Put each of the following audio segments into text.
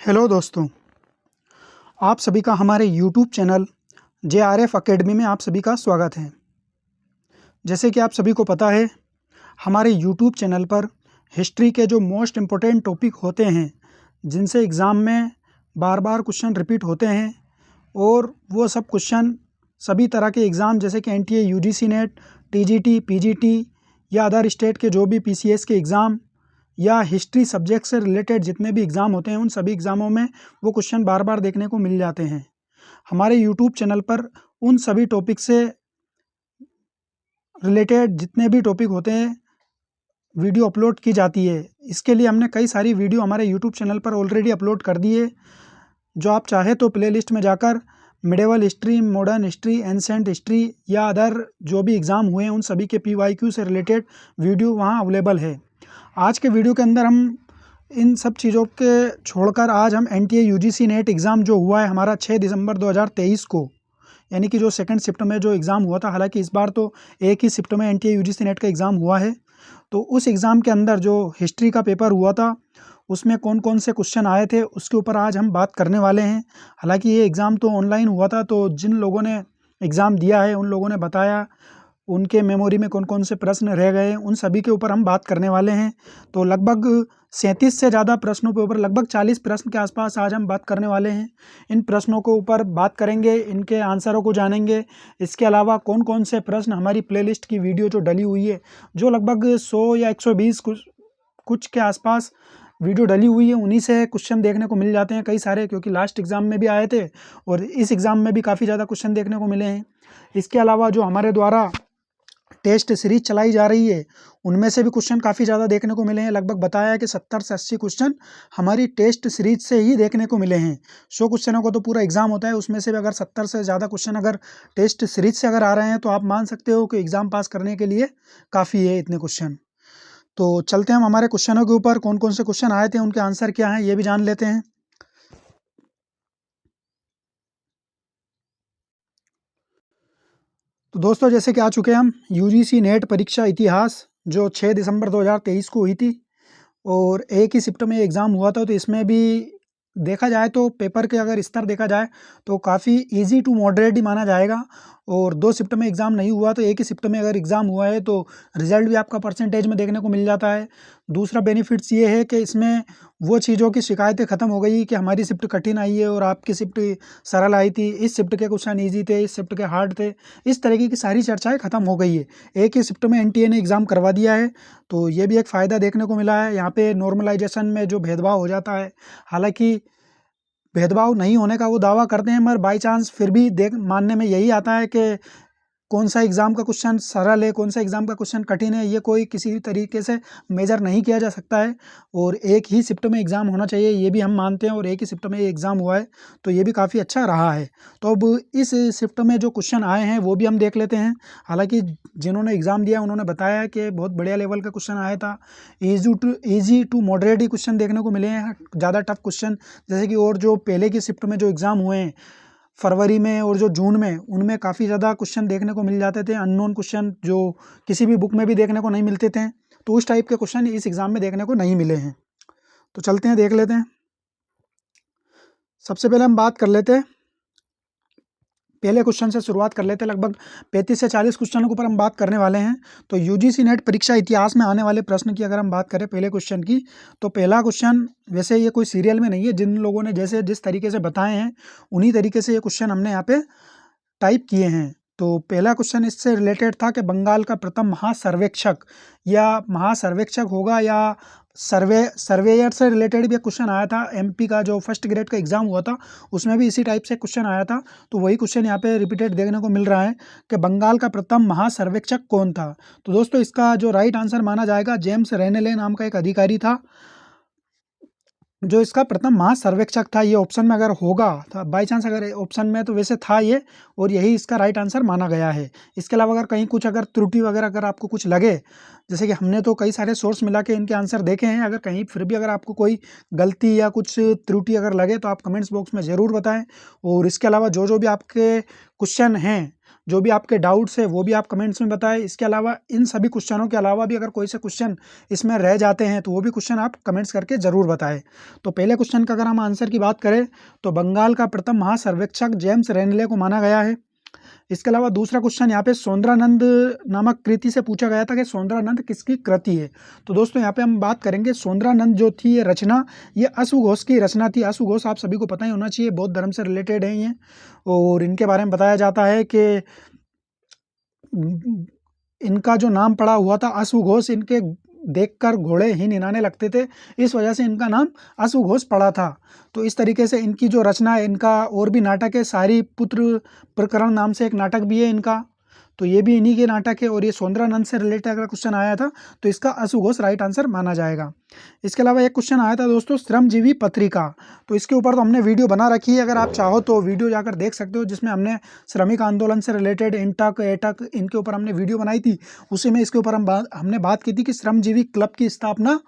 Hello दोस्तों, आप सभी का हमारे यूट्यूब चैनल JRF अकेडमी में आप सभी का स्वागत है। जैसे कि आप सभी को पता है, हमारे यूट्यूब चैनल पर हिस्ट्री के जो मोस्ट इम्पोर्टेंट टॉपिक होते हैं, जिनसे एग्ज़ाम में बार बार क्वेश्चन रिपीट होते हैं और वो सब क्वेश्चन सभी तरह के एग्ज़ाम जैसे कि NTA UGC net, TGT, PGT या अदर स्टेट के जो भी PCS के एग्ज़ाम या हिस्ट्री सब्जेक्ट से रिलेटेड जितने भी एग्ज़ाम होते हैं, उन सभी एग्ज़ामों में वो क्वेश्चन बार बार देखने को मिल जाते हैं। हमारे यूट्यूब चैनल पर उन सभी टॉपिक से रिलेटेड जितने भी टॉपिक होते हैं, वीडियो अपलोड की जाती है। इसके लिए हमने कई सारी वीडियो हमारे यूट्यूब चैनल पर ऑलरेडी अपलोड कर दी है। जो आप चाहे तो प्लेलिस्ट में जाकर medieval history, modern history, ancient history या अदर जो भी एग्ज़ाम हुए हैं, उन सभी के PYQ से रिलेटेड वीडियो वहाँ अवेलेबल है। आज के वीडियो के अंदर हम इन सब चीज़ों के छोड़कर आज हम NTA UGC नेट एग्ज़ाम जो हुआ है हमारा 6 दिसंबर 2023 को, यानी कि जो सेकंड शिफ्ट में जो एग्ज़ाम हुआ था, हालांकि इस बार तो एक ही शिफ्ट में NTA UGC नेट का एग्ज़ाम हुआ है। तो उस एग्ज़ाम के अंदर जो हिस्ट्री का पेपर हुआ था, उसमें कौन कौन से क्वेश्चन आए थे, उसके ऊपर आज हम बात करने वाले हैं। हालांकि ये एग्ज़ाम तो ऑनलाइन हुआ था, तो जिन लोगों ने एग्ज़ाम दिया है उन लोगों ने बताया उनके मेमोरी में कौन कौन से प्रश्न रह गए, उन सभी के ऊपर हम बात करने वाले हैं। तो लगभग 37 से ज़्यादा प्रश्नों के ऊपर लगभग 40 प्रश्न के आसपास आज हम बात करने वाले हैं। इन प्रश्नों के ऊपर बात करेंगे, इनके आंसरों को जानेंगे। इसके अलावा कौन कौन से प्रश्न हमारी प्लेलिस्ट की वीडियो जो डली हुई है, जो लगभग 100 या 120 कुछ के आसपास वीडियो डली हुई है, उन्हीं से क्वेश्चन देखने को मिल जाते हैं कई सारे, क्योंकि लास्ट एग्ज़ाम में भी आए थे और इस एग्ज़ाम में भी काफ़ी ज़्यादा क्वेश्चन देखने को मिले हैं। इसके अलावा जो हमारे द्वारा टेस्ट सीरीज चलाई जा रही है, उनमें से भी क्वेश्चन काफ़ी ज़्यादा देखने को मिले हैं। लगभग बताया है कि 70 से 80 क्वेश्चन हमारी टेस्ट सीरीज से ही देखने को मिले हैं। 100 क्वेश्चनों को तो पूरा एग्ज़ाम होता है, उसमें से भी अगर 70 से ज़्यादा क्वेश्चन अगर टेस्ट सीरीज से अगर आ रहे हैं, तो आप मान सकते हो कि एग्ज़ाम पास करने के लिए काफ़ी है इतने क्वेश्चन। तो चलते हैं हम हमारे क्वेश्चनों के ऊपर, कौन कौन से क्वेश्चन आए थे, उनके आंसर क्या हैं, ये भी जान लेते हैं। तो दोस्तों, जैसे कि आ चुके हम UGC नेट परीक्षा इतिहास, जो 6 दिसंबर 2023 को हुई थी और एक ही शिफ्ट में एग्ज़ाम हुआ था। तो इसमें भी देखा जाए तो पेपर के अगर स्तर देखा जाए तो काफ़ी इजी टू मॉडरेट ही माना जाएगा। और 2 शिफ्ट में एग्ज़ाम नहीं हुआ, तो एक ही शिफ्ट में अगर एग्ज़ाम हुआ है तो रिज़ल्ट भी आपका परसेंटेज में देखने को मिल जाता है। दूसरा बेनिफिट्स ये है कि इसमें वो चीज़ों की शिकायतें ख़त्म हो गई कि हमारी शिफ्ट कठिन आई है और आपकी शिफ्ट सरल आई थी, इस शिफ्ट के क्वेश्चन ईजी थे, इस शिफ्ट के हार्ड थे। इस तरीके की सारी चर्चाएँ ख़त्म हो गई है। एक ही शिफ्ट में NTA ने एग्ज़ाम करवा दिया है, तो ये भी एक फ़ायदा देखने को मिला है। यहाँ पे नॉर्मलाइजेशन में जो भेदभाव हो जाता है, हालाँकि भेदभाव नहीं होने का वो दावा करते हैं, मगर बाई चांस फिर भी देख मानने में यही आता है कि कौन सा एग्ज़ाम का क्वेश्चन सरल है, कौन सा एग्ज़ाम का क्वेश्चन कठिन है, ये कोई किसी भी तरीके से मेजर नहीं किया जा सकता है। और एक ही शिफ्ट में एग्ज़ाम होना चाहिए, ये भी हम मानते हैं, और एक ही शिफ्ट में ये एग्ज़ाम हुआ है, तो ये भी काफ़ी अच्छा रहा है। तो अब इस शिफ्ट में जो क्वेश्चन आए हैं वो भी हम देख लेते हैं। हालाँकि जिन्होंने एग्ज़ाम दिया उन्होंने बताया कि बहुत बढ़िया लेवल का क्वेश्चन आया था। ईज़ी टू मॉडरेट ही क्वेश्चन देखने को मिले हैं, ज़्यादा टफ क्वेश्चन जैसे कि और जो पहले की शिफ्ट में जो एग्ज़ाम हुए हैं फरवरी में और जो जून में, उनमें काफ़ी ज़्यादा क्वेश्चन देखने को मिल जाते थे, अननोन क्वेश्चन जो किसी भी बुक में भी देखने को नहीं मिलते थे। तो उस टाइप के क्वेश्चन इस एग्ज़ाम में देखने को नहीं मिले हैं। तो चलते हैं, देख लेते हैं। सबसे पहले हम बात कर लेते हैं, पहले क्वेश्चन से शुरुआत कर लेते हैं। लगभग 35 से 40 क्वेश्चनों के ऊपर हम बात करने वाले हैं। तो UGC नेट परीक्षा इतिहास में आने वाले प्रश्न की अगर हम बात करें पहले क्वेश्चन की, तो पहला क्वेश्चन, वैसे ये कोई सीरियल में नहीं है, जिन लोगों ने जैसे जिस तरीके से बताए हैं उन्हीं तरीके से ये क्वेश्चन हमने यहाँ पे टाइप किए हैं। तो पहला क्वेश्चन इससे रिलेटेड था कि बंगाल का प्रथम महासर्वेक्षक, या महासर्वेक्षक होगा या सर्वेयर से रिलेटेड भी एक क्वेश्चन आया था। MP का जो फर्स्ट ग्रेड का एग्ज़ाम हुआ था, उसमें भी इसी टाइप से क्वेश्चन आया था। तो वही क्वेश्चन यहाँ पे रिपीटेड देखने को मिल रहा है कि बंगाल का प्रथम महासर्वेक्षक कौन था। तो दोस्तों, इसका जो राइट आंसर माना जाएगा, जेम्स रेनेले नाम का एक अधिकारी था जो इसका प्रथम महासर्वेक्षक था। ये ऑप्शन में अगर होगा, था बाई चांस अगर ऑप्शन में, तो वैसे था ये, और यही इसका राइट आंसर माना गया है। इसके अलावा अगर कहीं कुछ अगर त्रुटि वगैरह अगर आपको कुछ लगे, जैसे कि हमने तो कई सारे सोर्स मिला के इनके आंसर देखे हैं, अगर कहीं फिर भी अगर आपको कोई गलती या कुछ त्रुटि अगर लगे तो आप कमेंट्स बॉक्स में ज़रूर बताएं। और इसके अलावा जो जो भी आपके क्वेश्चन हैं, जो भी आपके डाउट्स है वो भी आप कमेंट्स में बताएं। इसके अलावा इन सभी क्वेश्चनों के अलावा भी अगर कोई से क्वेश्चन इसमें रह जाते हैं तो वो भी क्वेश्चन आप कमेंट्स करके ज़रूर बताएं। तो पहले क्वेश्चन का अगर हम आंसर की बात करें तो बंगाल का प्रथम महासर्वेक्षक जेम्स रेनले को माना गया है। इसके अलावा दूसरा क्वेश्चन यहाँ पे सौंदरानंद नामक कृति से पूछा गया था कि सौंदरानंद किसकी कृति है। तो दोस्तों यहाँ पे हम बात करेंगे सौंदरानंद जो थी ये रचना, ये अश्वघोष की रचना थी। अश्वघोष आप सभी को पता ही होना चाहिए, बौद्ध धर्म से रिलेटेड है ये, और इनके बारे में बताया जाता है कि इनका जो नाम पड़ा हुआ था अश्वघोष, इनके देखकर घोड़े ही निनाने लगते थे, इस वजह से इनका नाम अश्वघोष पड़ा था। तो इस तरीके से इनकी जो रचना है, इनका और भी नाटक है, सारी पुत्र प्रकरण नाम से एक नाटक भी है इनका, तो ये भी इन्हीं के नाटक है। और ये सौंदरानंद से रिलेटेड अगर क्वेश्चन आया था तो इसका अश्वघोष राइट आंसर माना जाएगा। इसके अलावा एक क्वेश्चन आया था दोस्तों श्रमजीवी पत्रिका, तो इसके ऊपर तो हमने वीडियो बना रखी है, अगर आप चाहो तो वीडियो जाकर देख सकते हो, जिसमें हमने श्रमिक आंदोलन से रिलेटेड इंटक एटक इनके ऊपर हमने वीडियो बनाई थी। उसी में इसके ऊपर हमने बात की थी कि श्रमजीवी क्लब की स्थापना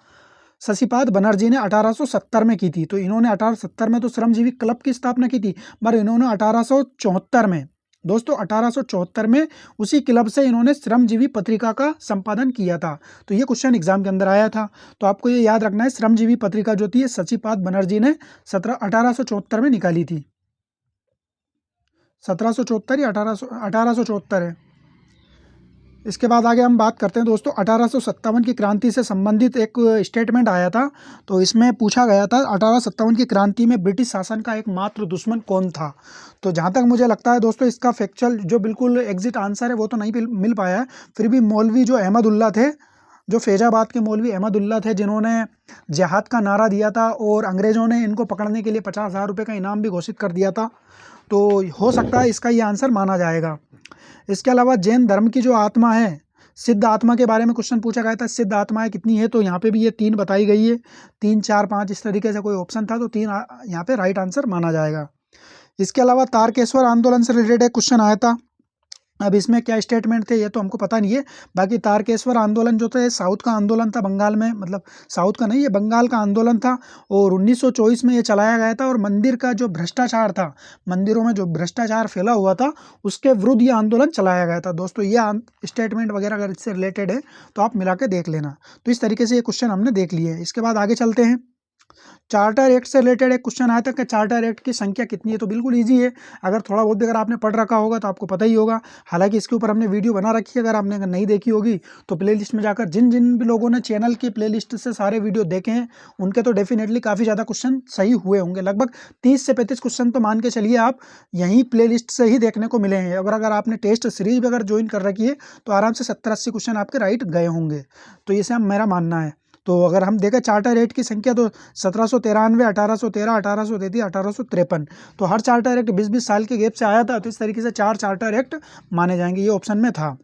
शशिपाद बनर्जी ने 1870 में की थी। तो इन्होंने 1870 में तो श्रमजीवी क्लब की स्थापना की थी, मगर इन्होंने 1874 में दोस्तों 1874 में उसी क्लब से इन्होंने श्रमजीवी पत्रिका का संपादन किया था। तो ये क्वेश्चन एग्जाम के अंदर आया था, तो आपको ये याद रखना है, श्रमजीवी पत्रिका जो थी शशिपाद बनर्जी ने 1874 में निकाली थी। 1774 या 1874 है। इसके बाद आगे हम बात करते हैं दोस्तों 1857 की क्रांति से संबंधित एक स्टेटमेंट आया था। तो इसमें पूछा गया था 1857 की क्रांति में ब्रिटिश शासन का एकमात्र दुश्मन कौन था। तो जहाँ तक मुझे लगता है दोस्तों इसका फैक्चुअल जो बिल्कुल एग्जिट आंसर है वो तो नहीं मिल पाया है, फिर भी मौलवी जो अहमदुल्ला थे, जो फैजाबाद के मौलवी अहमदुल्ला थे, जिन्होंने जिहाद का नारा दिया था और अंग्रेज़ों ने इनको पकड़ने के लिए 50,000 रुपये का इनाम भी घोषित कर दिया था, तो हो सकता है इसका ये आंसर माना जाएगा। इसके अलावा जैन धर्म की जो आत्मा है, सिद्ध आत्मा के बारे में क्वेश्चन पूछा गया था, सिद्ध आत्माएं कितनी है, तो यहाँ पे भी ये 3 बताई गई है, 3 4 5 इस तरीके से कोई ऑप्शन था, तो 3 यहाँ पे राइट आंसर माना जाएगा। इसके अलावा तारकेश्वर आंदोलन से रिलेटेड क्वेश्चन आया था, अब इसमें क्या स्टेटमेंट थे ये तो हमको पता नहीं है। बाकी तारकेश्वर आंदोलन जो था साउथ का आंदोलन था, बंगाल में, मतलब साउथ का नहीं, ये बंगाल का आंदोलन था, और 1924 में ये चलाया गया था। और मंदिर का जो भ्रष्टाचार था, मंदिरों में जो भ्रष्टाचार फैला हुआ था, उसके विरुद्ध ये आंदोलन चलाया गया था। दोस्तों ये स्टेटमेंट वगैरह अगर इससे रिलेटेड है तो आप मिला के देख लेना। तो इस तरीके से ये क्वेश्चन हमने देख लिए हैं। इसके बाद आगे चलते हैं, चार्टर एक्ट से रिलेटेड एक क्वेश्चन आया था कि चार्टर एक्ट की संख्या कितनी है। तो बिल्कुल इजी है, अगर थोड़ा बहुत भी अगर आपने पढ़ रखा होगा तो आपको पता ही होगा। हालांकि इसके ऊपर हमने वीडियो बना रखी है, अगर आपने नहीं देखी होगी तो प्लेलिस्ट में जाकर जिन जिन भी लोगों ने चैनल की प्लेलिस्ट से सारे वीडियो देखे हैं उनके तो डेफिनेटली काफ़ी ज़्यादा क्वेश्चन सही हुए होंगे। लगभग 30 से 35 क्वेश्चन तो मान के चलिए आप यहीं प्लेलिस्ट से ही देखने को मिले हैं। अगर आपने टेस्ट सीरीज भी अगर ज्वाइन कर रखी है तो आराम से 70-80 क्वेश्चन आपके राइट गए होंगे। तो ये मेरा मानना है। तो अगर हम देखें चार्टर एक्ट की संख्या तो 1793, 1813, 1833, 1853, तो हर चार्टर एक्ट 20-20 साल के गैप से आया था। तो इस तरीके से 4 चार्टर एक्ट माने जाएंगे, ये ऑप्शन में था।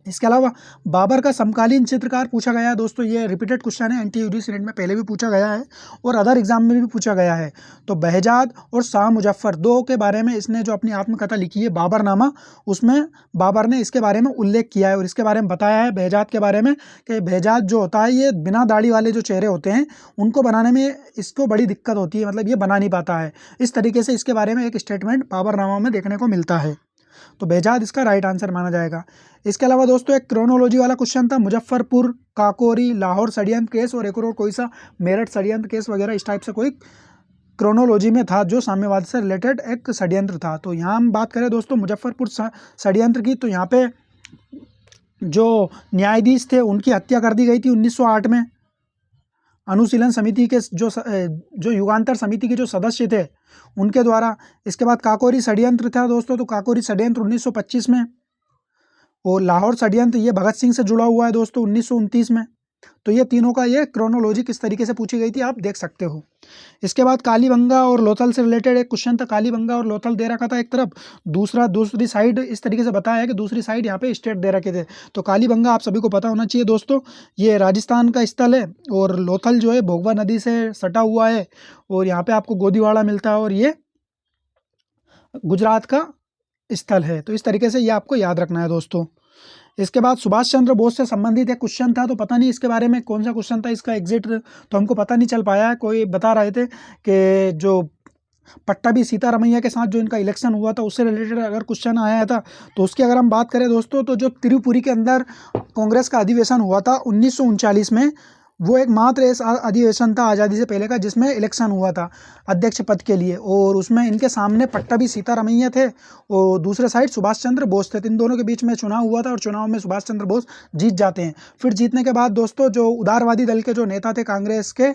इसके अलावा बाबर का समकालीन चित्रकार पूछा गया है। दोस्तों ये रिपीटेड क्वेश्चन है, NTUD में पहले भी पूछा गया है और अदर एग्जाम में भी पूछा गया है। तो बहजाद और शाह मुजफ्फर दो के बारे में इसने जो अपनी आत्मकथा लिखी है बाबरनामा, उसमें बाबर ने इसके बारे में उल्लेख किया है और इसके बारे में बताया है बहजाद के बारे में कि बहजाद जो होता है ये बिना दाढ़ी वाले जो चेहरे होते हैं उनको बनाने में इसको बड़ी दिक्कत होती है, मतलब ये बना नहीं पाता है। इस तरीके से इसके बारे में एक स्टेटमेंट बाबरनामा में देखने को मिलता है। तो बहजाद इसका राइट आंसर माना जाएगा। इसके अलावा दोस्तों एक क्रोनोलॉजी वाला क्वेश्चन था, मुजफ्फरपुर, काकोरी, लाहौर षड्यंत्र केस और एक और कोई सा मेरठ षड्यंत्र केस वगैरह इस टाइप से कोई क्रोनोलॉजी में था जो साम्यवाद से रिलेटेड एक षड्यंत्र था। तो यहाँ हम बात करें दोस्तों मुजफ्फरपुर षड्यंत्र की, तो यहाँ पे जो न्यायाधीश थे उनकी हत्या कर दी गई थी 1908 में। अनुशीलन समिति के जो युगांतर समिति के जो सदस्य थे उनके द्वारा। इसके बाद काकोरी षड्यंत्र था दोस्तों, तो काकोरी षड्यंत्र 1925 में, और लाहौर षड्यंत्र ये भगत सिंह से जुड़ा हुआ है दोस्तों 1929 में। तो ये तीनों का ये क्रोनोलॉजी किस तरीके से पूछी गई थी आप देख सकते हो। इसके बाद कालीबंगा और लोथल से रिलेटेड एक क्वेश्चन था, कालीबंगा और लोथल दे रखा था एक तरफ, दूसरी साइड इस तरीके से बताया है कि दूसरी साइड यहाँ पे स्टेट दे रखे थे। तो कालीबंगा आप सभी को पता होना चाहिए दोस्तों, ये राजस्थान का स्थल है, और लोथल जो है भोगवा नदी से सटा हुआ है, और यहाँ पे आपको गोदीवाड़ा मिलता है, और ये गुजरात का स्थल है। तो इस तरीके से ये आपको याद रखना है दोस्तों। इसके बाद सुभाष चंद्र बोस से संबंधित एक क्वेश्चन था, तो पता नहीं इसके बारे में कौन सा क्वेश्चन था, इसका एग्जिट तो हमको पता नहीं चल पाया है। कोई बता रहे थे कि जो पट्टाभी सीतारमैया के साथ जो इनका इलेक्शन हुआ था उससे रिलेटेड अगर क्वेश्चन आया था तो उसकी अगर हम बात करें दोस्तों, तो जो त्रिपुरी के अंदर कांग्रेस का अधिवेशन हुआ था 1939 में, वो एक मात्र ऐसा अधिवेशन था आज़ादी से पहले का जिसमें इलेक्शन हुआ था अध्यक्ष पद के लिए, और उसमें इनके सामने पट्टाभी सीतारमैया थे और दूसरे साइड सुभाष चंद्र बोस थे। इन दोनों के बीच में चुनाव हुआ था और चुनाव में सुभाष चंद्र बोस जीत जाते हैं। फिर जीतने के बाद दोस्तों जो उदारवादी दल के जो नेता थे कांग्रेस के,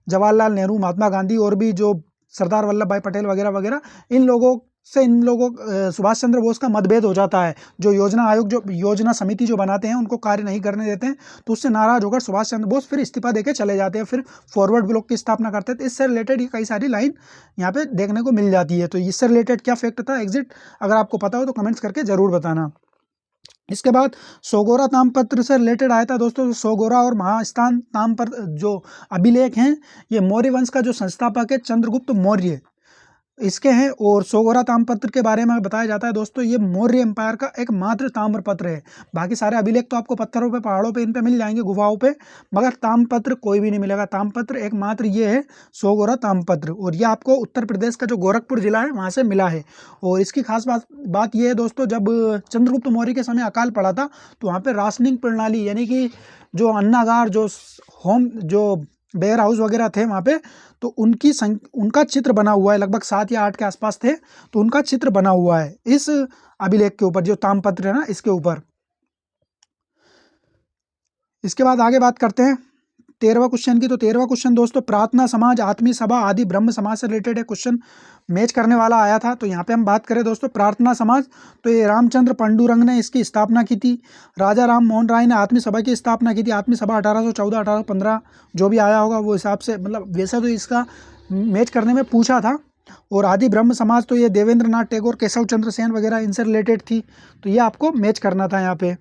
जवाहरलाल नेहरू, महात्मा गांधी और भी जो सरदार वल्लभ भाई पटेल वगैरह वगैरह, इन लोगों सुभाष चंद्र बोस का मतभेद हो जाता है। जो योजना आयोग, जो योजना समिति जो बनाते हैं उनको कार्य नहीं करने देते हैं, तो उससे नाराज होकर सुभाष चंद्र बोस फिर इस्तीफा देके चले जाते हैं, फिर फॉरवर्ड ब्लॉक की स्थापना करते हैं। तो इससे रिलेटेड ये कई सारी लाइन यहाँ पे देखने को मिल जाती है। तो इससे रिलेटेड क्या फैक्ट था एग्जिट, अगर आपको पता हो तो कमेंट्स करके जरूर बताना। इसके बाद सोगोरा ताम्रपत्र से रिलेटेड आया था दोस्तों। सोगोरा और महास्थान ताम्रपत्र जो अभिलेख हैं, ये मौर्य वंश का जो संस्थापक है चंद्रगुप्त मौर्य इसके हैं। और सोगोरा ताम्रपत्र के बारे में बताया जाता है दोस्तों, ये मौर्य एम्पायर का एक मात्र ताम्रपत्र है। बाकी सारे अभिलेख तो आपको पत्थरों पे, पहाड़ों पे, इन पे मिल जाएंगे, गुफाओं पे, मगर ताम्रपत्र कोई भी नहीं मिलेगा। ताम्रपत्र एक मात्र ये है, सोगोरा ताम्रपत्र, और ये आपको उत्तर प्रदेश का जो गोरखपुर जिला है वहाँ से मिला है। और इसकी खास बात ये है दोस्तों, जब चंद्रगुप्त मौर्य के समय अकाल पड़ा था तो वहाँ पे राशनिंग प्रणाली, यानी कि जो अन्नागार, जो होम, जो वेयर हाउस वगैरह थे वहाँ पे, तो उनका चित्र बना हुआ है। लगभग 7 या 8 के आसपास थे, तो उनका चित्र बना हुआ है इस अभिलेख के ऊपर, जो ताम्रपत्र है ना, इसके ऊपर। इसके बाद आगे बात करते हैं 13वां क्वेश्चन की। तो 13वां क्वेश्चन दोस्तों, प्रार्थना समाज, आत्मीय सभा आदि ब्रह्म समाज से रिलेटेड एक क्वेश्चन मैच करने वाला आया था। तो यहाँ पे हम बात करें दोस्तों प्रार्थना समाज, तो ये रामचंद्र पांडुरंग ने इसकी स्थापना की थी। राजा राम मोहन राय ने आत्मीय सभा की स्थापना की थी। आत्मीय सभा 1814 1815 जो भी आया होगा वो हिसाब से, मतलब वैसे तो इसका मैच करने में पूछा था। और आदि ब्रह्म समाज, तो ये देवेंद्र नाथ टैगोर, केशव चंद्र सेन वगैरह इनसे रिलेटेड थी, तो ये आपको मैच करना था यहाँ पे।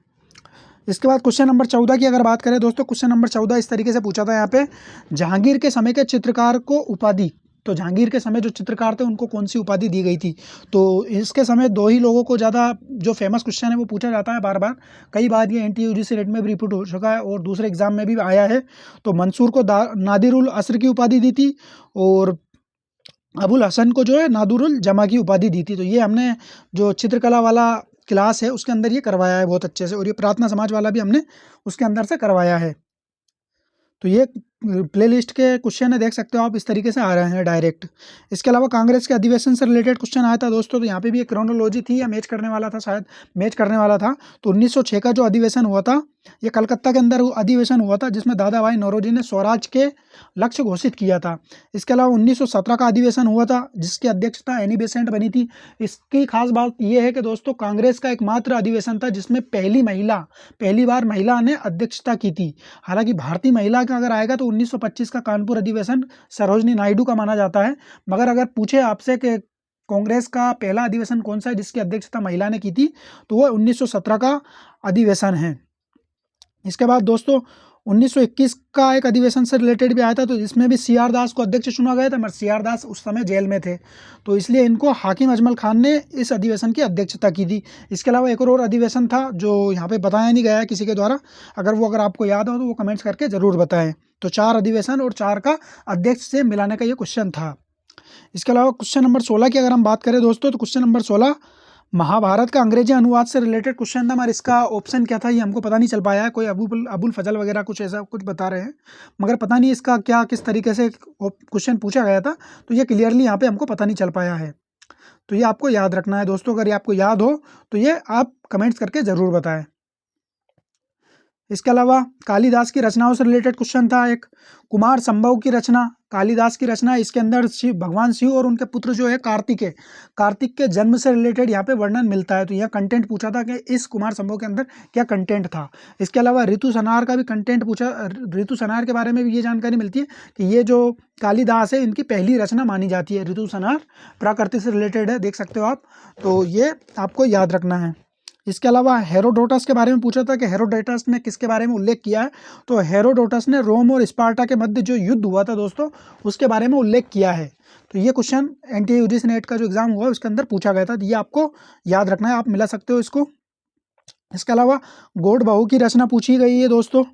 इसके बाद क्वेश्चन नंबर 14 की अगर बात करें दोस्तों, क्वेश्चन नंबर 14 इस तरीके से पूछा था यहाँ पे, जहांगीर के समय के चित्रकार को उपाधि, तो जहांगीर के समय जो चित्रकार थे उनको कौन सी उपाधि दी गई थी। तो इसके समय 2 ही लोगों को ज़्यादा जो फेमस क्वेश्चन है वो पूछा जाता है बार बार, कई बार ये NTUGC रेट में भी रिपीट हो चुका है और दूसरे एग्जाम में भी आया है। तो मंसूर को नादिरुल असर की उपाधि दी थी और अबुल हसन को जो है नादुरुल जमा की उपाधि दी थी। तो ये हमने जो चित्रकला वाला क्लास है उसके अंदर ये करवाया है बहुत अच्छे से, और ये प्रार्थना समाज वाला भी हमने उसके अंदर से करवाया है। तो ये प्लेलिस्ट के क्वेश्चन है, देख सकते हो आप, इस तरीके से आ रहे हैं डायरेक्ट। इसके अलावा कांग्रेस के अधिवेशन से रिलेटेड क्वेश्चन आया था दोस्तों, तो यहाँ पे भी एक क्रोनोलॉजी थी या मैच करने वाला था, शायद मैच करने वाला था। तो 1906 का जो अधिवेशन हुआ था, ये कलकत्ता के अंदर अधिवेशन हुआ था जिसमें दादा भाई नौरोजी ने स्वराज के लक्ष्य घोषित किया था। इसके अलावा 1917 का अधिवेशन हुआ था जिसकी अध्यक्षता एनी बेसेंट बनी थी। इसकी खास बात यह है कि दोस्तों कांग्रेस का एकमात्र अधिवेशन था जिसमें पहली बार महिला ने अध्यक्षता की थी। हालांकि भारतीय महिला का अगर आएगा तो 1925 का कानपुर अधिवेशन सरोजनी नायडू का माना जाता है, मगर अगर पूछे आपसे कि कांग्रेस का पहला अधिवेशन कौन सा है जिसकी अध्यक्षता महिला ने की थी, तो वह 1917 का अधिवेशन है। इसके बाद दोस्तों 1921 का एक अधिवेशन से रिलेटेड भी आया था, तो इसमें भी CR दास को अध्यक्ष चुना गया था, मगर CR दास उस समय जेल में थे, तो इसलिए इनको हाकिम अजमल खान ने इस अधिवेशन की अध्यक्षता की थी। इसके अलावा एक और अधिवेशन था जो यहाँ पे बताया नहीं गया है किसी के द्वारा, अगर आपको याद हो तो वो कमेंट्स करके ज़रूर बताएं। तो 4 अधिवेशन और 4 का अध्यक्ष से मिलाने का ये क्वेश्चन था। इसके अलावा क्वेश्चन नंबर 16 की अगर हम बात करें दोस्तों, तो क्वेश्चन नंबर 16 महाभारत का अंग्रेजी अनुवाद से रिलेटेड क्वेश्चन था, मगर इसका ऑप्शन क्या था ये हमको पता नहीं चल पाया है। कोई अबुल फजल वगैरह कुछ ऐसा कुछ बता रहे हैं, मगर पता नहीं इसका क्या किस तरीके से क्वेश्चन पूछा गया था, तो ये क्लियरली यहाँ पे हमको पता नहीं चल पाया है। तो ये आपको याद रखना है दोस्तों, अगर ये आपको याद हो तो ये आप कमेंट्स करके ज़रूर बताएं। इसके अलावा कालिदास की रचनाओं से रिलेटेड क्वेश्चन था एक, कुमार संभव की रचना, कालिदास की रचना, इसके अंदर भगवान शिव और उनके पुत्र जो है कार्तिक के जन्म से रिलेटेड यहाँ पे वर्णन मिलता है। तो यह कंटेंट पूछा था कि इस कुमार संभव के अंदर क्या कंटेंट था। इसके अलावा ऋतु संहार का भी कंटेंट पूछा, ऋतु संहार के बारे में भी ये जानकारी मिलती है कि ये जो कालिदास है इनकी पहली रचना मानी जाती है। ऋतु संहार प्रकृति से रिलेटेड है, देख सकते हो आप, तो ये आपको याद रखना है। इसके अलावा हेरोडोटस के बारे में पूछा था कि हेरोडोटस ने किसके बारे में उल्लेख किया है, तो हेरोडोटस ने रोम और स्पार्टा के मध्य जो युद्ध हुआ था दोस्तों उसके बारे में उल्लेख किया है। तो ये क्वेश्चन NTUGC नेट का जो एग्जाम हुआ उसके अंदर पूछा गया था, तो ये आपको याद रखना है, आप मिला सकते हो इसको। इसके अलावा गौड़ बहू की रचना पूछी गई है दोस्तों,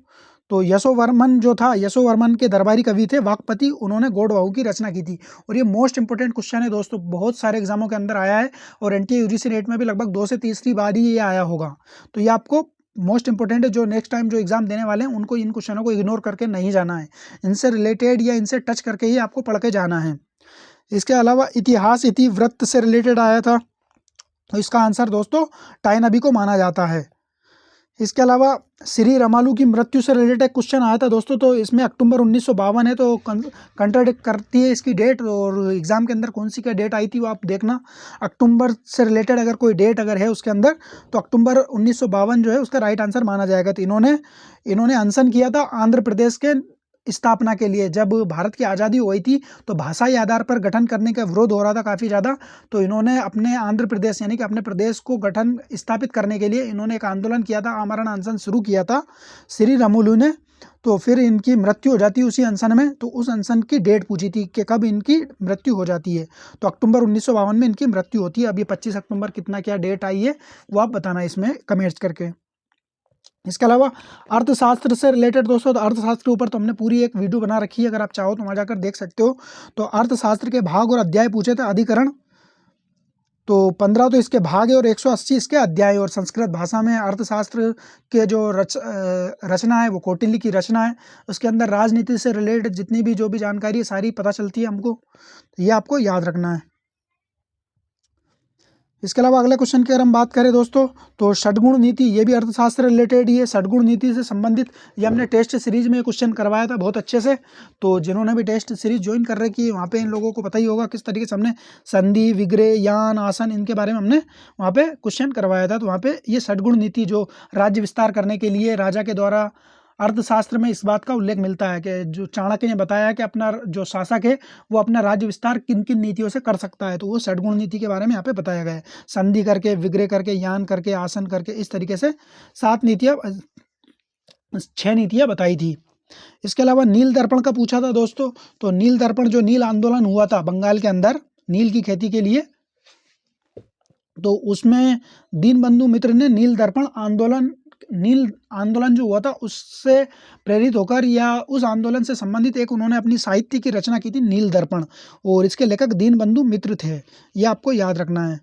तो यशोवर्मन जो था, यशोवर्मन के दरबारी कवि थे वाकपति, उन्होंने गौड़ की रचना की थी। और ये मोस्ट इंपॉर्टेंट क्वेश्चन है दोस्तों, बहुत सारे एग्जामों के अंदर आया है और एनटीए यूजीसी नेट में भी लगभग 2 से तीसरी बार ही ये आया होगा। तो ये आपको मोस्ट इंपॉर्टेंट है, जो नेक्स्ट टाइम जो एग्जाम देने वाले हैं उनको इन क्वेश्चनों को इग्नोर करके नहीं जाना है, इनसे रिलेटेड या इनसे टच करके ही आपको पढ़ के जाना है। इसके अलावा इतिहास इतिवृत्त से रिलेटेड आया था, तो इसका आंसर दोस्तों टाइनबी को माना जाता है। इसके अलावा श्री रमालू की मृत्यु से रिलेटेड एक क्वेश्चन आया था दोस्तों, तो इसमें अक्टूबर 1952 है, तो कंट्राडिक्ट करती है इसकी डेट, और एग्जाम के अंदर कौन सी क्या डेट आई थी वो आप देखना। अक्टूबर से रिलेटेड अगर कोई डेट अगर है उसके अंदर, तो अक्टूबर 1952 जो है उसका राइट आंसर माना जाएगा। तो इन्होंने अनशन किया था आंध्र प्रदेश के स्थापना के लिए। जब भारत की आज़ादी हुई थी तो भाषाई आधार पर गठन करने का विरोध हो रहा था काफ़ी ज़्यादा, तो इन्होंने अपने आंध्र प्रदेश यानी कि अपने प्रदेश को गठन स्थापित करने के लिए इन्होंने एक आंदोलन किया था, आमरण अनशन शुरू किया था श्री रमुलू ने। तो फिर इनकी मृत्यु हो जाती है उसी अनशन में। तो उस अनशन की डेट पूछी थी कि कब इनकी मृत्यु हो जाती है, तो अक्टूबर 1952 में इनकी मृत्यु होती है। अब ये 25 अक्टूबर कितना क्या डेट आई है वो आप बताना इसमें कमेंट्स करके। इसके अलावा अर्थशास्त्र से रिलेटेड दोस्तों, तो अर्थशास्त्र के ऊपर तो हमने पूरी एक वीडियो बना रखी है, अगर आप चाहो तो वहाँ जाकर देख सकते हो। तो अर्थशास्त्र के भाग और अध्याय पूछे थे अधिकरण, तो 15 तो इसके भाग है और 180 इसके अध्याय। और संस्कृत भाषा में अर्थशास्त्र के जो रचना है वो कौटिल्य की रचना है। उसके अंदर राजनीति से रिलेटेड जितनी भी जो भी जानकारी है सारी पता चलती है हमको, ये आपको याद रखना है। इसके अलावा अगले क्वेश्चन की अगर हम बात करें दोस्तों, तो षडगुण नीति, ये भी अर्थशास्त्र रिलेटेड ही है। षडगुण नीति से संबंधित ये हमने टेस्ट सीरीज में क्वेश्चन करवाया था बहुत अच्छे से। तो जिन्होंने भी टेस्ट सीरीज ज्वाइन कर रखी है वहाँ पे इन लोगों को पता ही होगा किस तरीके से हमने संधि, विग्रह, यान, आसन इनके बारे में हमने वहाँ पे क्वेश्चन करवाया था। तो वहाँ पे ये षडगुण नीति जो राज्य विस्तार करने के लिए राजा के द्वारा, अर्थशास्त्र में इस बात का उल्लेख मिलता है कि जो चाणक्य ने बताया कि अपना जो शासक है वो अपना राज्य विस्तार किन किन नीतियों से कर सकता है, तो वो षडगुण नीति के बारे में यहाँ पे बताया गया है। संधि करके, विग्रह करके, यान करके, आसन करके, इस तरीके से 6 नीतियाँ बताई थी। इसके अलावा नील दर्पण का पूछा था दोस्तों, तो नील दर्पण जो नील आंदोलन हुआ था बंगाल के अंदर नील की खेती के लिए, तो उसमें दीनबंधु मित्र ने नील आंदोलन जो हुआ था उससे प्रेरित होकर या उस आंदोलन से संबंधित एक उन्होंने अपनी साहित्य की रचना की थी, नील दर्पण, और इसके लेखक दीनबंधु मित्र थे। ये आपको याद रखना है।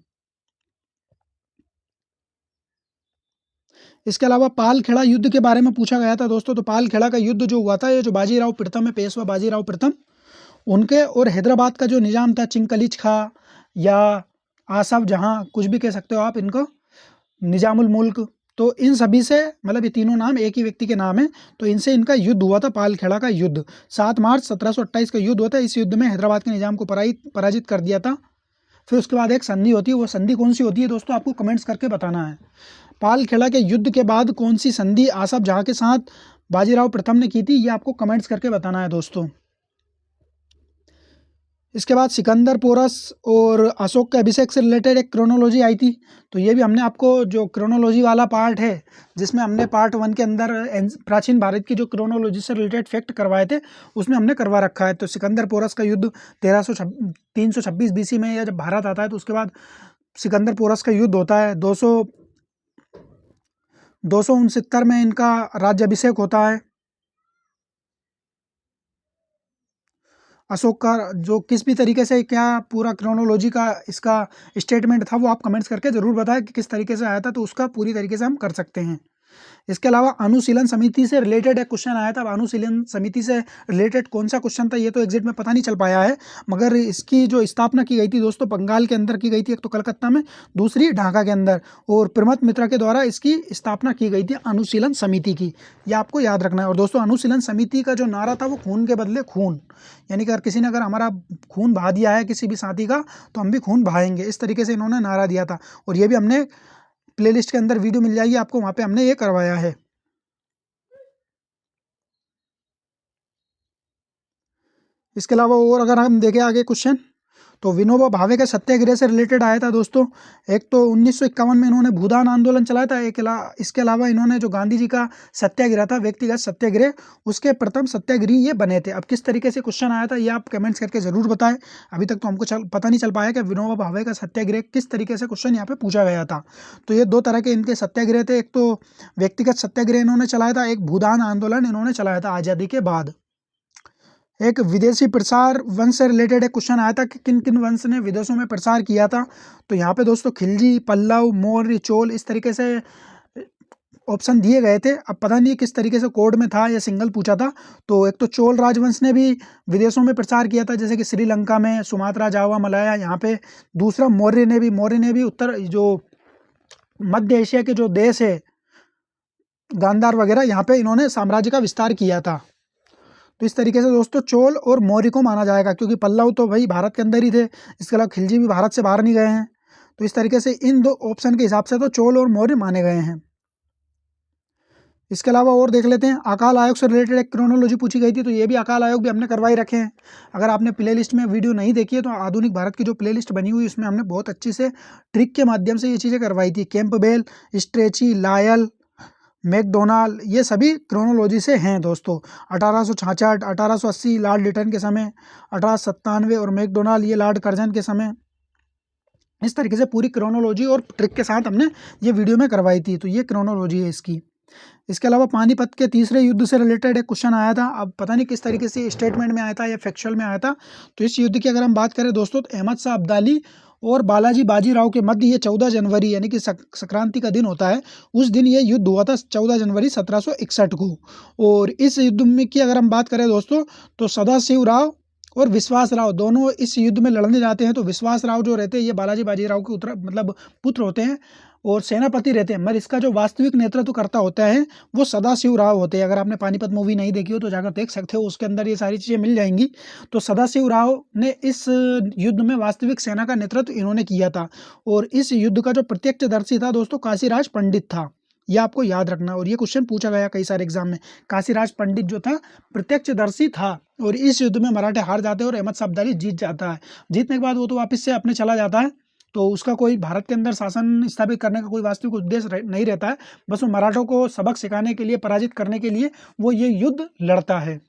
इसके अलावा पालखेड़ा युद्ध के बारे में पूछा गया था दोस्तों, तो पालखेड़ा का युद्ध जो हुआ था, ये जो बाजीराव प्रथम है, पेशवा बाजीराव प्रथम, उनके और हैदराबाद का जो निजाम था चिंकलिच खा या आसफ जहाँ, कुछ भी कह सकते हो आप इनको, निजामुल मुल्क, तो इन सभी से मतलब ये तीनों नाम एक ही व्यक्ति के नाम है। तो इनसे इनका युद्ध हुआ था, पालखेड़ा का युद्ध। 7 मार्च 1728 का युद्ध हुआ था। इस युद्ध में हैदराबाद के निजाम को पराजित कर दिया था। फिर उसके बाद एक संधि होती है, वो संधि कौन सी होती है दोस्तों आपको कमेंट्स करके बताना है। पालखेड़ा के युद्ध के बाद कौन सी संधि आसफ जहाँ के साथ बाजीराव प्रथम ने की थी, ये आपको कमेंट्स करके बताना है दोस्तों। इसके बाद सिकंदर पोरस और अशोक के अभिषेक से रिलेटेड एक क्रोनोलॉजी आई थी, तो ये भी हमने आपको जो क्रोनोलॉजी वाला पार्ट है जिसमें हमने पार्ट 1 के अंदर प्राचीन भारत की जो क्रोनोलॉजी से रिलेटेड फैक्ट करवाए थे उसमें हमने करवा रखा है। तो सिकंदर पोरस का युद्ध 326 BC में, या जब भारत आता है तो उसके बाद सिकंदर पोरस का युद्ध होता है। 269 में इनका राज्याभिषेक होता है। अशोक का जो किस भी तरीके से क्या पूरा क्रोनोलॉजी का इसका स्टेटमेंट था वो आप कमेंट्स करके ज़रूर बताएं कि किस तरीके से आया था, तो उसका पूरी तरीके से हम कर सकते हैं। इसके अलावा अनुशीलन समिति से रिलेटेड एक क्वेश्चन आया था। अब अनुशीलन समिति से रिलेटेड कौन सा क्वेश्चन था ये तो एग्जैक्ट में पता नहीं चल पाया है, मगर इसकी जो स्थापना की गई थी दोस्तों बंगाल के अंदर की गई थी, एक तो कलकत्ता में, दूसरी ढाका के अंदर, और प्रमथ मित्रा के द्वारा इसकी स्थापना की गई थी अनुशीलन समिति की। ये आपको याद रखना है। और दोस्तों अनुशीलन समिति का जो नारा था वो खून के बदले खून, यानी कि अगर किसी ने अगर हमारा खून बहा दिया है किसी भी साथी का तो हम भी खून बहाएंगे, इस तरीके से इन्होंने नारा दिया था। और ये भी हमने प्लेलिस्ट के अंदर वीडियो मिल जाएगी आपको, वहाँ पे हमने ये करवाया है। इसके अलावा और अगर हम देखें आगे क्वेश्चन, तो विनोबा भावे के सत्याग्रह से रिलेटेड आया था दोस्तों। एक तो 1951 में इन्होंने भूदान आंदोलन चलाया था, इसके अलावा इन्होंने जो गांधी जी का सत्याग्रह था, व्यक्तिगत सत्याग्रह, उसके प्रथम सत्याग्रही ये बने थे। अब किस तरीके से क्वेश्चन आया था ये आप कमेंट्स करके जरूर बताएं। अभी तक तो हमको पता नहीं चल पाया कि विनोबा भावे का सत्याग्रह किस तरीके से क्वेश्चन यहाँ पे पूछा गया था। तो ये दो तरह के इनके सत्याग्रह थे, एक तो व्यक्तिगत सत्याग्रह इन्होंने चलाया था, एक भूदान आंदोलन इन्होंने चलाया था आज़ादी के बाद। एक विदेशी प्रसार वंश से रिलेटेड एक क्वेश्चन आया था कि किन किन वंश ने विदेशों में प्रसार किया था। तो यहाँ पे दोस्तों खिलजी, पल्लव, मौर्य, चोल, इस तरीके से ऑप्शन दिए गए थे। अब पता नहीं किस तरीके से कोड में था या सिंगल पूछा था। तो एक तो चोल राजवंश ने भी विदेशों में प्रसार किया था, जैसे कि श्रीलंका में, सुमात्रा, जावा, मलाया, यहाँ पे। दूसरा मौर्य ने भी उत्तर जो मध्य एशिया के जो देश है, गांधार वगैरह, यहाँ पे इन्होंने साम्राज्य का विस्तार किया था। तो इस तरीके से दोस्तों चोल और मौर्य को माना जाएगा, क्योंकि पल्लव तो भाई भारत के अंदर ही थे, इसके अलावा खिलजी भी भारत से बाहर नहीं गए हैं। तो इस तरीके से इन दो ऑप्शन के हिसाब से तो चोल और मौर्य माने गए हैं। इसके अलावा और देख लेते हैं, अकाल आयोग से रिलेटेड एक क्रोनोलॉजी पूछी गई थी, तो ये भी अकाल आयोग भी हमने करवाई रखे हैं। अगर आपने प्लेलिस्ट में वीडियो नहीं देखी है तो आधुनिक भारत की जो प्लेलिस्ट बनी हुई उसमें हमने बहुत अच्छी से ट्रिक के माध्यम से ये चीज़ें करवाई थी। कैंपबेल, स्ट्रेची, लायल, मैकडोनाल्ड, ये सभी क्रोनोलॉजी से हैं दोस्तों। 1866, 1880 लॉर्ड लिटन के समय, 1897 और मैकडोनाल्ड ये लॉर्ड कर्जन के समय। इस तरीके से पूरी क्रोनोलॉजी और ट्रिक के साथ हमने ये वीडियो में करवाई थी। तो ये क्रोनोलॉजी है इसकी। इसके अलावा पानीपत के तीसरे युद्ध से रिलेटेड एक क्वेश्चन आया था। अब पता नहीं किस तरीके से स्टेटमेंट में आया था या फैक्चुअल में आया था। तो इस युद्ध की अगर हम बात करें दोस्तों, तो अहमद शाह अब्दाली और बालाजी बाजीराव के मध्य ये 14 जनवरी यानी कि संक्रांति का दिन होता है, उस दिन ये युद्ध हुआ था 14 जनवरी 1761 को। और इस युद्ध में की अगर हम बात करें दोस्तों, तो सदाशिव राव और विश्वास राव दोनों इस युद्ध में लड़ने जाते हैं। तो विश्वास राव जो रहते हैं ये बालाजी बाजीराव के पुत्र होते हैं और सेनापति रहते हैं, मगर इसका जो वास्तविक नेतृत्व करता होता है वो सदाशिव राव होते हैं। अगर आपने पानीपत मूवी नहीं देखी हो तो जाकर देख सकते हो, उसके अंदर ये सारी चीज़ें मिल जाएंगी। तो सदाशिव राव ने इस युद्ध में वास्तविक सेना का नेतृत्व इन्होंने किया था। और इस युद्ध का जो प्रत्यक्षदर्शी था दोस्तों, काशीराज पंडित था, यह आपको याद रखना। और ये क्वेश्चन पूछा गया कई सारे एग्जाम में। काशीराज पंडित जो था प्रत्यक्षदर्शी था, और इस युद्ध में मराठे हार जाते हैं और अहमद शाह अब्दाली जीत जाता है। जीतने के बाद वो तो वापस से अपने चला जाता है, तो उसका कोई भारत के अंदर शासन स्थापित करने का कोई वास्तविक उद्देश्य नहीं रहता है। बस वो मराठों को सबक सिखाने के लिए, पराजित करने के लिए वो ये युद्ध लड़ता है।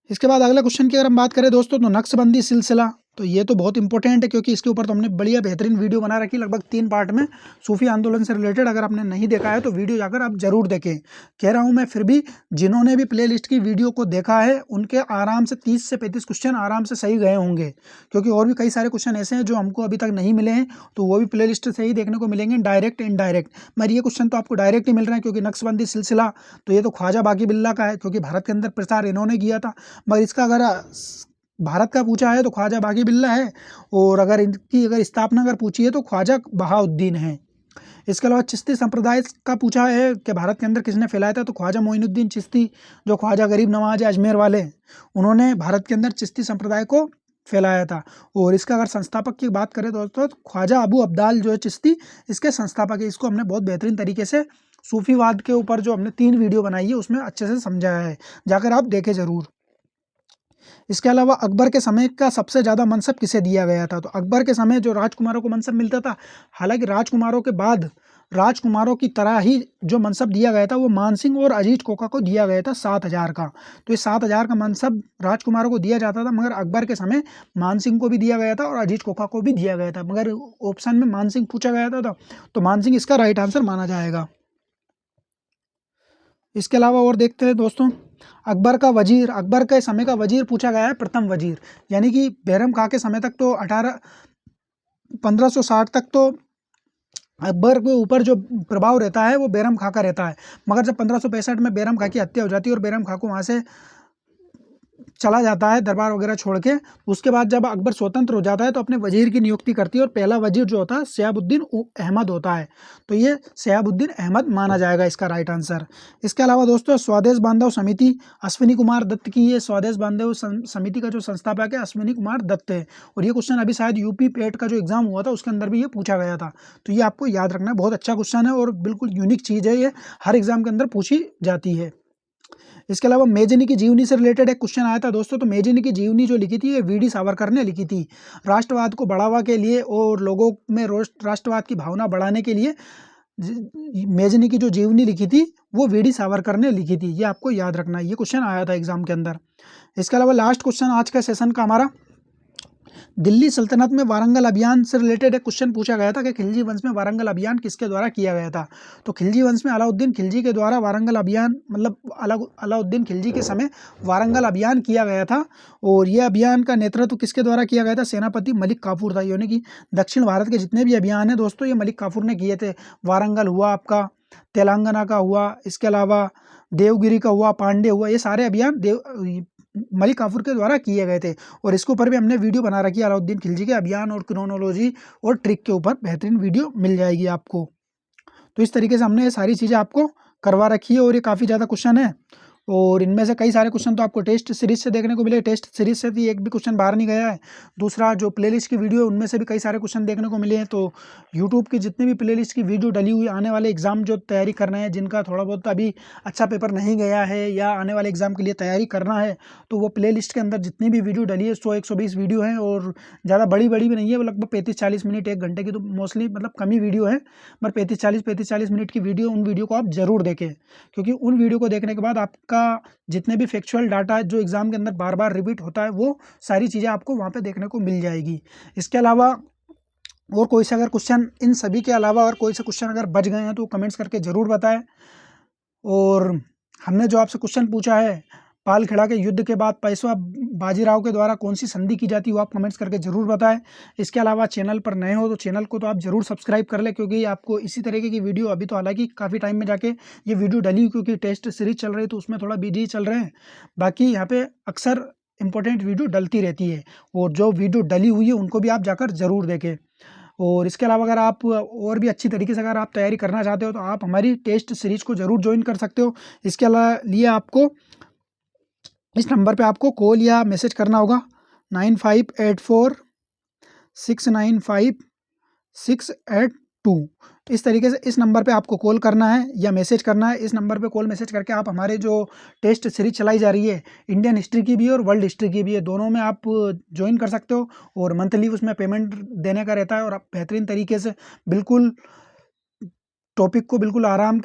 इसके बाद अगला क्वेश्चन की अगर हम बात करें दोस्तों, तो नक्शबंदी सिलसिला। तो ये तो बहुत इंपॉर्टेंट है, क्योंकि इसके ऊपर तो हमने बढ़िया बेहतरीन वीडियो बना रखी, लगभग 3 पार्ट में, सूफी आंदोलन से रिलेटेड। अगर आपने नहीं देखा है तो वीडियो जाकर आप जरूर देखें। कह रहा हूँ मैं, फिर भी जिन्होंने भी प्लेलिस्ट की वीडियो को देखा है उनके आराम से 30 से 35 क्वेश्चन आराम से सही गए होंगे, क्योंकि और भी कई सारे क्वेश्चन ऐसे हैं जो हमको अभी तक नहीं मिले हैं, तो वो भी प्लेलिस्ट से ही देखने को मिलेंगे, डायरेक्ट इनडायरेक्ट। मगर ये क्वेश्चन तो आपको डायरेक्ट ही मिल रहे हैं, क्योंकि नक्शबंदी सिलसिला तो ये तो ख्वाजा बाकी बिल्ला का है, क्योंकि भारत के अंदर प्रसार इन्होंने किया था। मगर इसका अगर भारत का पूछा है तो ख्वाजा बाकी बिल्ला है, और अगर इनकी स्थापना अगर पूछी है तो ख्वाजा बहाउद्दीन है। इसके अलावा चिश्ती संप्रदाय का पूछा है कि भारत के अंदर किसने फैलाया था, तो ख्वाजा मोइनुद्दीन चिश्ती, जो ख्वाजा गरीब नवाज है अजमेर वाले, उन्होंने भारत के अंदर चिश्ती संप्रदाय को फैलाया था। और इसका अगर संस्थापक की बात करें दोस्तों, तो ख्वाजा अबू अब्दाल जो है चिश्ती, इसके संस्थापक है। इसको हमने बहुत बेहतरीन तरीके से सूफीवाद के ऊपर जो हमने 3 वीडियो बनाई है उसमें अच्छे से समझाया है, जाकर आप देखें जरूर। इसके अलावा अकबर के समय का सबसे ज़्यादा मनसब किसे दिया गया था, तो अकबर के समय जो राजकुमारों को मनसब मिलता था, हालांकि राजकुमारों के बाद राजकुमारों की तरह ही जो मनसब दिया गया था वो मानसिंह और अजीज कोका को दिया गया था 7,000 का। तो ये 7,000 का मनसब राजकुमारों को दिया जाता था, मगर अकबर के समय मानसिंह को भी दिया गया था और अजीज कोका को भी दिया गया था, मगर ऑप्शन में मानसिंह पूछा गया था, तो मानसिंह इसका राइट आंसर माना जाएगा। इसके अलावा और देखते हैं दोस्तों, अकबर का वजीर, अकबर के समय का वजीर पूछा गया है प्रथम वजीर, यानी कि बैरम खां के समय तक तो 1560 तक तो अकबर के ऊपर जो प्रभाव रहता है वो बैरम खां का रहता है। मगर जब 1565 में बैरम खां की हत्या हो जाती है और बैरम खां को वहाँ से चला जाता है दरबार वगैरह छोड़ के, उसके बाद जब अकबर स्वतंत्र हो जाता है तो अपने वजीर की नियुक्ति करती है, और पहला वजीर जो होता है शहाबुद्दीन अहमद होता है। तो ये शहाबुद्दीन अहमद माना जाएगा इसका राइट आंसर। इसके अलावा दोस्तों, स्वदेश बांधव समिति अश्विनी कुमार दत्त की, ये स्वदेश बांधव समिति का जो संस्थापक है अश्विनी कुमार दत्त है। और ये क्वेश्चन अभी शायद यूपी पेट का जो एग्जाम हुआ था उसके अंदर भी ये पूछा गया था, तो ये आपको याद रखना है। बहुत अच्छा क्वेश्चन है और बिल्कुल यूनिक चीज़ है, ये हर एग्जाम के अंदर पूछी जाती है। इसके अलावा मेजनी की जीवनी से रिलेटेड एक क्वेश्चन आया था दोस्तों। तो मेजनी की जीवनी जो लिखी थी ये वीडी सावरकर ने लिखी थी। राष्ट्रवाद को बढ़ावा के लिए और लोगों में राष्ट्रवाद की भावना बढ़ाने के लिए मेजनी की जो जीवनी लिखी थी वो वीडी सावरकर ने लिखी थी। ये आपको याद रखना है, ये क्वेश्चन आया था एग्जाम के अंदर। इसके अलावा लास्ट क्वेश्चन आज का सेशन का हमारा, दिल्ली सल्तनत में वारंगल अभियान से रिलेटेड एक क्वेश्चन पूछा गया था कि खिलजी वंश में वारंगल अभियान किसके द्वारा किया गया था। तो खिलजी वंश में अलाउद्दीन खिलजी के द्वारा वारंगल अभियान, मतलब अलाउद्दीन खिलजी के समय वारंगल अभियान किया गया था। और यह अभियान का नेतृत्व किसके द्वारा किया गया था? सेनापति मलिक काफूर था। यानी कि दक्षिण भारत के जितने भी अभियान हैं दोस्तों ये मलिक काफूर ने किए थे। वारंगल हुआ आपका, तेलंगाना का हुआ, इसके अलावा देवगिरी का हुआ, पांडे हुआ, ये सारे अभियान मलिक काफूर के द्वारा किए गए थे। और इसके ऊपर भी हमने वीडियो बना रखी है, अलाउद्दीन खिलजी के अभियान और क्रोनोलॉजी और ट्रिक के ऊपर बेहतरीन वीडियो मिल जाएगी आपको। तो इस तरीके से हमने ये सारी चीज़ें आपको करवा रखी है और ये काफ़ी ज़्यादा क्वेश्चन है और इनमें से कई सारे क्वेश्चन तो आपको टेस्ट सीरीज से देखने को मिले। टेस्ट सीरीज से भी एक भी क्वेश्चन बाहर नहीं गया है। दूसरा जो प्लेलिस्ट की वीडियो है उनमें से भी कई सारे क्वेश्चन देखने को मिले हैं। तो यूट्यूब की जितनी भी प्लेलिस्ट की वीडियो डली हुई आने वाले एग्जाम जो तैयारी कर रहे हैं, जिनका थोड़ा बहुत अभी अच्छा पेपर नहीं गया है या आने वाले एग्जाम के लिए तैयारी करना है, तो वो प्लेलिस्ट के अंदर जितनी भी वीडियो डली है 100-120 वीडियो है और ज़्यादा बड़ी भी नहीं है, वो लगभग 35-40 मिनट 1 घंटे की तो मोस्टली मतलब कम ही वीडियो है, पर 35-40 मिनट की वीडियो, उन वीडियो को आप ज़रूर देखें क्योंकि उन वीडियो को देखने के बाद आपका जितने भी फैक्चुअल डाटा जो एग्जाम के अंदर बार बार रिपीट होता है वो सारी चीज़ें आपको वहाँ पे देखने को मिल जाएगी। इसके अलावा और कोई से अगर क्वेश्चन, इन सभी के अलावा और कोई से क्वेश्चन अगर बच गए हैं तो कमेंट्स करके ज़रूर बताएं। और हमने जो आपसे क्वेश्चन पूछा है, पालखेड़ा के युद्ध के बाद पेशवा बाजीराव के द्वारा कौन सी संधि की जाती है, वो आप कमेंट्स करके ज़रूर बताएं। इसके अलावा चैनल पर नए हो तो चैनल को तो आप ज़रूर सब्सक्राइब कर लें क्योंकि आपको इसी तरीके की वीडियो, अभी तो हालांकि काफ़ी टाइम में जाके ये वीडियो डली क्योंकि टेस्ट सीरीज चल रही है तो उसमें थोड़ा बिजी चल रहे हैं। बाकी यहाँ पे अक्सर इंपॉर्टेंट वीडियो डलती रहती है और जो वीडियो डली हुई है उनको भी आप जाकर ज़रूर देखें। और इसके अलावा अगर आप और भी अच्छी तरीके से अगर आप तैयारी करना चाहते हो तो आप हमारी टेस्ट सीरीज को ज़रूर ज्वाइन कर सकते हो। इसके लिए आपको इस नंबर पे आपको कॉल या मैसेज करना होगा 9584695682। इस तरीके से इस नंबर पे आपको कॉल करना है या मैसेज करना है। इस नंबर पे कॉल मैसेज करके आप हमारे जो टेस्ट सीरीज चलाई जा रही है, इंडियन हिस्ट्री की भी है और वर्ल्ड हिस्ट्री की भी है, दोनों में आप ज्वाइन कर सकते हो और मंथली उसमें पेमेंट देने का रहता है और आप बेहतरीन तरीके से बिल्कुल टॉपिक को बिल्कुल आराम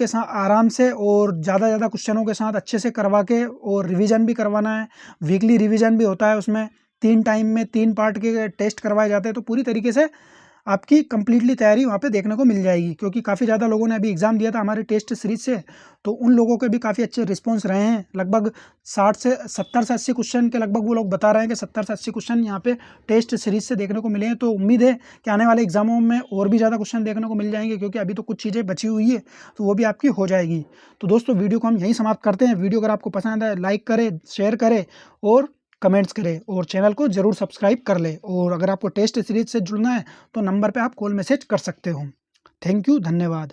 से और ज़्यादा क्वेश्चनों के साथ अच्छे से करवा के और रिवीजन भी करवाना है। वीकली रिवीजन भी होता है, उसमें 3 टाइम में 3 पार्ट के टेस्ट करवाए जाते हैं। तो पूरी तरीके से आपकी कंप्लीटली तैयारी वहाँ पे देखने को मिल जाएगी क्योंकि काफ़ी ज़्यादा लोगों ने अभी एग्ज़ाम दिया था हमारे टेस्ट सीरीज से, तो उन लोगों के भी काफ़ी अच्छे रिस्पॉन्स रहे हैं। लगभग 70 से 80 क्वेश्चन के लगभग वो लोग बता रहे हैं कि 70 से 80 क्वेश्चन यहाँ पे टेस्ट सीरीज से देखने को मिले हैं। तो उम्मीद है कि आने वाले एग्जामों में और भी ज़्यादा क्वेश्चन देखने को मिल जाएंगे क्योंकि अभी तो कुछ चीज़ें बची हुई है तो वो भी आपकी हो जाएगी। तो दोस्तों वीडियो को हम यहीं समाप्त करते हैं। वीडियो अगर आपको पसंद आए लाइक करें, शेयर करें और कमेंट्स करें और चैनल को ज़रूर सब्सक्राइब कर लें। और अगर आपको टेस्ट सीरीज से जुड़ना है तो नंबर पे आप कॉल मैसेज कर सकते हो। थैंक यू, धन्यवाद।